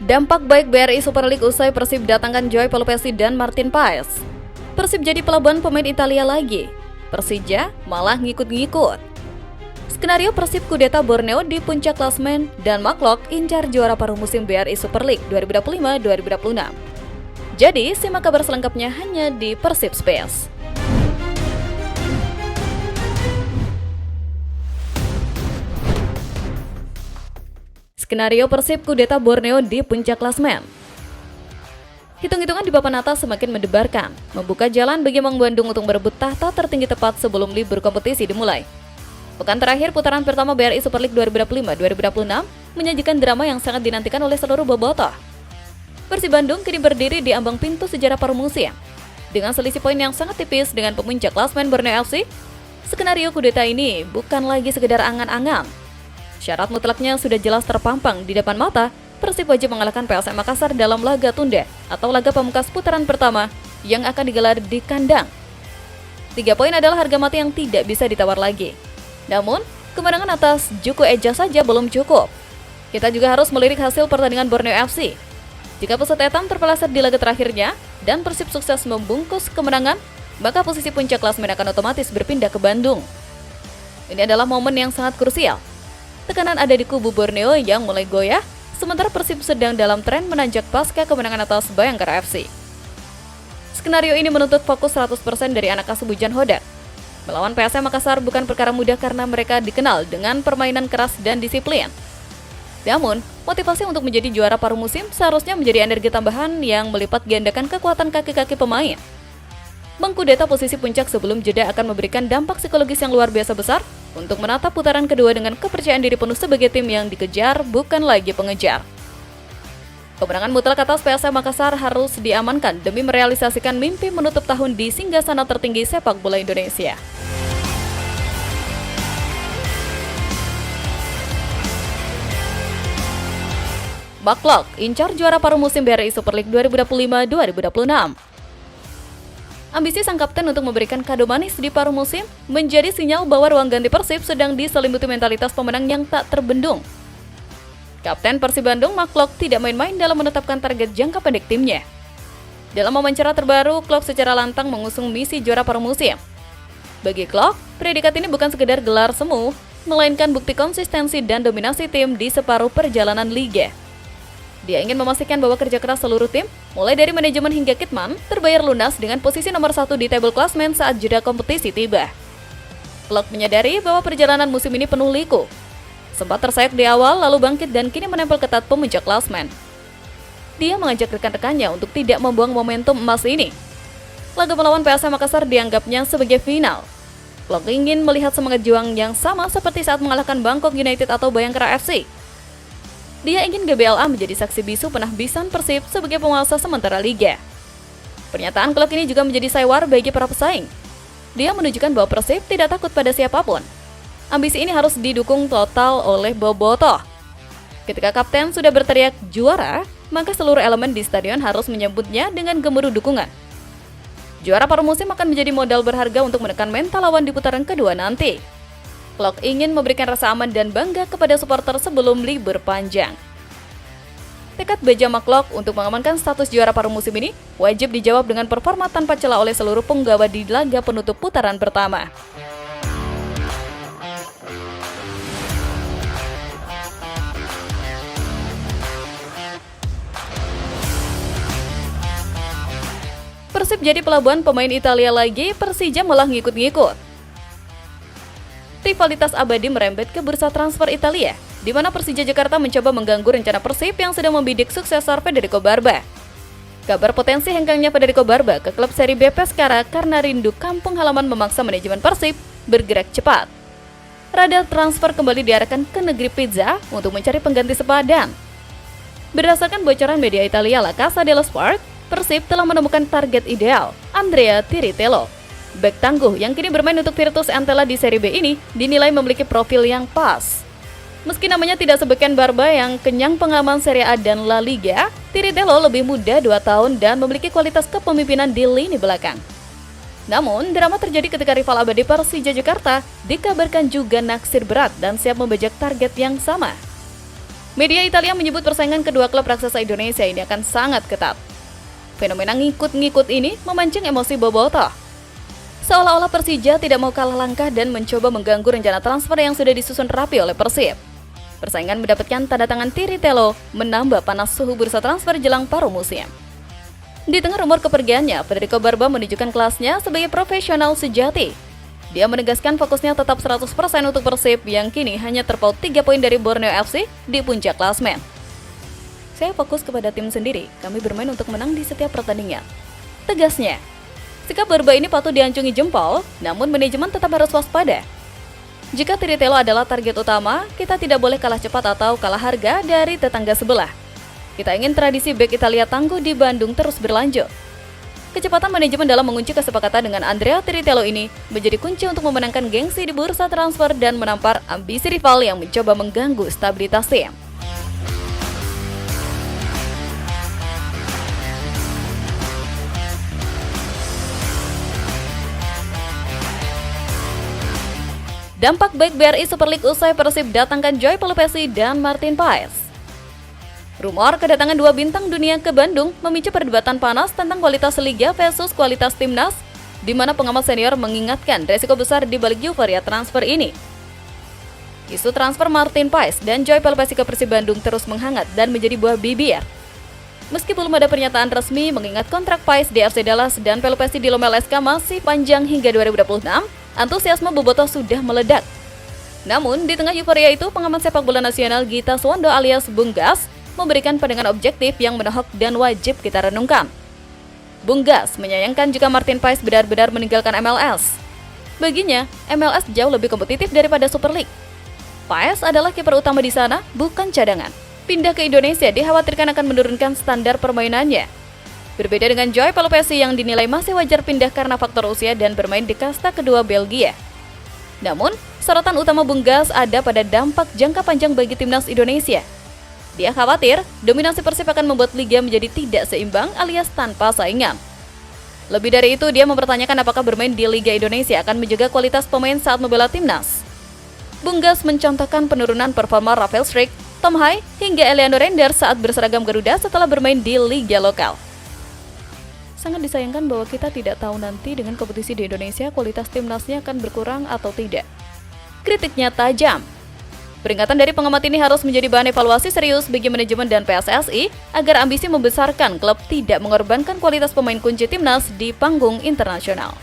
Dampak baik BRI Super League usai Persib datangkan Joy Pelupesi dan Martin Paes. Persib jadi pelabuhan pemain Italia lagi. Persija malah ngikut-ngikut. Skenario Persib kudeta Borneo di puncak klasemen dan Maklok incar juara paruh musim BRI Super League 2025-2026. Jadi, simak kabar selengkapnya hanya di Persib Space. Skenario Persib kudeta Borneo di puncak klasemen. Hitung-hitungan di papan atas semakin mendebarkan, membuka jalan bagi Mang Bandung untuk berebut tahta tertinggi tepat sebelum libur kompetisi dimulai. Pekan terakhir putaran pertama BRI Super League 2025-2026 menyajikan drama yang sangat dinantikan oleh seluruh bobotoh. Persib Bandung kini berdiri di ambang pintu sejarah paruh musim. Dengan selisih poin yang sangat tipis dengan pemuncak klasemen Borneo FC, skenario kudeta ini bukan lagi sekedar angan-angan. Syarat mutlaknya sudah jelas terpampang di depan mata. Persib wajib mengalahkan PSM Makassar dalam laga tunda atau laga pamungkas putaran pertama yang akan digelar di kandang. 3 poin adalah harga mati yang tidak bisa ditawar lagi. Namun, kemenangan atas Juku Eja saja belum cukup. Kita juga harus melirik hasil pertandingan Borneo FC. Jika Pesut Etam terpeleset di laga terakhirnya dan Persib sukses membungkus kemenangan, maka posisi puncak klasemen akan otomatis berpindah ke Bandung. Ini adalah momen yang sangat krusial. Tekanan ada di kubu Borneo yang mulai goyah, sementara Persib sedang dalam tren menanjak pasca kemenangan atas Bayangkara FC. Skenario ini menuntut fokus 100% dari anak asuh Bujan Hodak. Melawan PSM Makassar bukan perkara mudah karena mereka dikenal dengan permainan keras dan disiplin. Namun, motivasi untuk menjadi juara paruh musim seharusnya menjadi energi tambahan yang melipat gandakan kekuatan kaki-kaki pemain. Mengkudeta posisi puncak sebelum jeda akan memberikan dampak psikologis yang luar biasa besar untuk menatap putaran kedua dengan kepercayaan diri penuh sebagai tim yang dikejar, bukan lagi pengejar. Kemenangan mutlak atas PSM Makassar harus diamankan demi merealisasikan mimpi menutup tahun di singgasana tertinggi sepak bola Indonesia. Maklok incar juara paruh musim BRI Super League 2025-2026. Ambisi sang kapten untuk memberikan kado manis di paruh musim menjadi sinyal bahwa ruang ganti Persib sedang diselimuti mentalitas pemenang yang tak terbendung. Kapten Persib Bandung, Maklok, tidak main-main dalam menetapkan target jangka pendek timnya. Dalam wawancara terbaru, Klok secara lantang mengusung misi juara paruh musim. Bagi Klok, predikat ini bukan sekedar gelar semu, melainkan bukti konsistensi dan dominasi tim di separuh perjalanan liga. Dia ingin memastikan bahwa kerja keras seluruh tim, mulai dari manajemen hingga kitman, terbayar lunas dengan posisi nomor 1 di table klasmen saat jeda kompetisi tiba. Klok menyadari bahwa perjalanan musim ini penuh liku. Sempat tersayap di awal, lalu bangkit dan kini menempel ketat pemuncak klasmen. Dia mengajak rekan-rekannya untuk tidak membuang momentum emas ini. Laga melawan PSM Makassar dianggapnya sebagai final. Klok ingin melihat semangat juang yang sama seperti saat mengalahkan Bangkok United atau Bayangkara FC. Dia ingin GBLA menjadi saksi bisu penahbisan Persib sebagai penguasa sementara liga. Pernyataan Klok ini juga menjadi sewar bagi para pesaing. Dia menunjukkan bahwa Persib tidak takut pada siapapun. Ambisi ini harus didukung total oleh bobotoh. Ketika kapten sudah berteriak juara, maka seluruh elemen di stadion harus menyambutnya dengan gemuruh dukungan. Juara paruh musim akan menjadi modal berharga untuk menekan mental lawan di putaran kedua nanti. Klok ingin memberikan rasa aman dan bangga kepada supporter sebelum libur panjang. Tekad baja Maklok untuk mengamankan status juara paruh musim ini wajib dijawab dengan performa tanpa celah oleh seluruh penggawa di laga penutup putaran pertama. Persib jadi pelabuhan pemain Italia lagi, Persija malah ngikut-ngikut. Rivalitas abadi merembet ke bursa transfer Italia, di mana Persija Jakarta mencoba mengganggu rencana Persib yang sedang membidik suksesor Federico Barba. Kabar potensi hengkangnya Federico Barba ke klub Serie B Pescara karena rindu kampung halaman memaksa manajemen Persib bergerak cepat. Radar transfer kembali diarahkan ke negeri pizza untuk mencari pengganti sepadan. Berdasarkan bocoran media Italia La Casa dello Sport, Persib telah menemukan target ideal, Andrea Tiritello. Bek tangguh yang kini bermain untuk Virtus Entella di Serie B ini dinilai memiliki profil yang pas. Meski namanya tidak sebeken Barba yang kenyang pengalaman Serie A dan La Liga, Tiritello lebih muda 2 tahun dan memiliki kualitas kepemimpinan di lini belakang. Namun, drama terjadi ketika rival abadi Persija Jakarta dikabarkan juga naksir berat dan siap membajak target yang sama. Media Italia menyebut persaingan kedua klub raksasa Indonesia ini akan sangat ketat. Fenomena ngikut-ngikut ini memancing emosi bobotoh. Seolah-olah Persija tidak mau kalah langkah dan mencoba mengganggu rencana transfer yang sudah disusun rapi oleh Persib. Persaingan mendapatkan tanda tangan Tiritelo menambah panas suhu bursa transfer jelang paruh musim. Di tengah rumor kepergiannya, Federico Barba menunjukkan kelasnya sebagai profesional sejati. Dia menegaskan fokusnya tetap 100% untuk Persib yang kini hanya terpaut 3 poin dari Borneo FC di puncak klasemen. Saya fokus kepada tim sendiri, kami bermain untuk menang di setiap pertandingan. Tegasnya, sikap Barba ini patut diacungi jempol, namun manajemen tetap harus waspada. Jika Tiritelo adalah target utama, kita tidak boleh kalah cepat atau kalah harga dari tetangga sebelah. Kita ingin tradisi bek Italia tangguh di Bandung terus berlanjut. Kecepatan manajemen dalam mengunci kesepakatan dengan Andrea Tiritelo ini menjadi kunci untuk memenangkan gengsi di bursa transfer dan menampar ambisi rival yang mencoba mengganggu stabilitas tim. Dampak baik BRI Super League usai Persib datangkan Joy Pelupesi dan Martin Paes. Rumor kedatangan dua bintang dunia ke Bandung memicu perdebatan panas tentang kualitas liga versus kualitas timnas, di mana pengamat senior mengingatkan resiko besar di balik euforia transfer ini. Isu transfer Martin Paes dan Joy Pelupesi ke Persib Bandung terus menghangat dan menjadi buah bibir. Meski belum ada pernyataan resmi mengingat kontrak Paes di FC Dallas dan Pelupesi di Lommel SK masih panjang hingga 2026, antusiasme bobotoh sudah meledak. Namun, di tengah euforia itu, pengamat sepak bola nasional Gita Suwondo alias Bung Gas memberikan pandangan objektif yang menohok dan wajib kita renungkan. Bung Gas menyayangkan jika Martin Paes benar-benar meninggalkan MLS. Baginya, MLS jauh lebih kompetitif daripada Super League. Paes adalah kiper utama di sana, bukan cadangan. Pindah ke Indonesia dikhawatirkan akan menurunkan standar permainannya. Berbeda dengan Joy Pelupesi yang dinilai masih wajar pindah karena faktor usia dan bermain di kasta kedua Belgia. Namun, sorotan utama Bung Gas ada pada dampak jangka panjang bagi timnas Indonesia. Dia khawatir dominasi Persib akan membuat liga menjadi tidak seimbang alias tanpa saingan. Lebih dari itu, dia mempertanyakan apakah bermain di Liga Indonesia akan menjaga kualitas pemain saat membela timnas. Bung Gas mencontohkan penurunan performa Rafael Struijk, Tom Hai, hingga Eliano Render saat berseragam Garuda setelah bermain di liga lokal. Sangat disayangkan bahwa kita tidak tahu nanti dengan kompetisi di Indonesia kualitas timnasnya akan berkurang atau tidak. Kritiknya tajam. Peringatan dari pengamat ini harus menjadi bahan evaluasi serius bagi manajemen dan PSSI agar ambisi membesarkan klub tidak mengorbankan kualitas pemain kunci timnas di panggung internasional.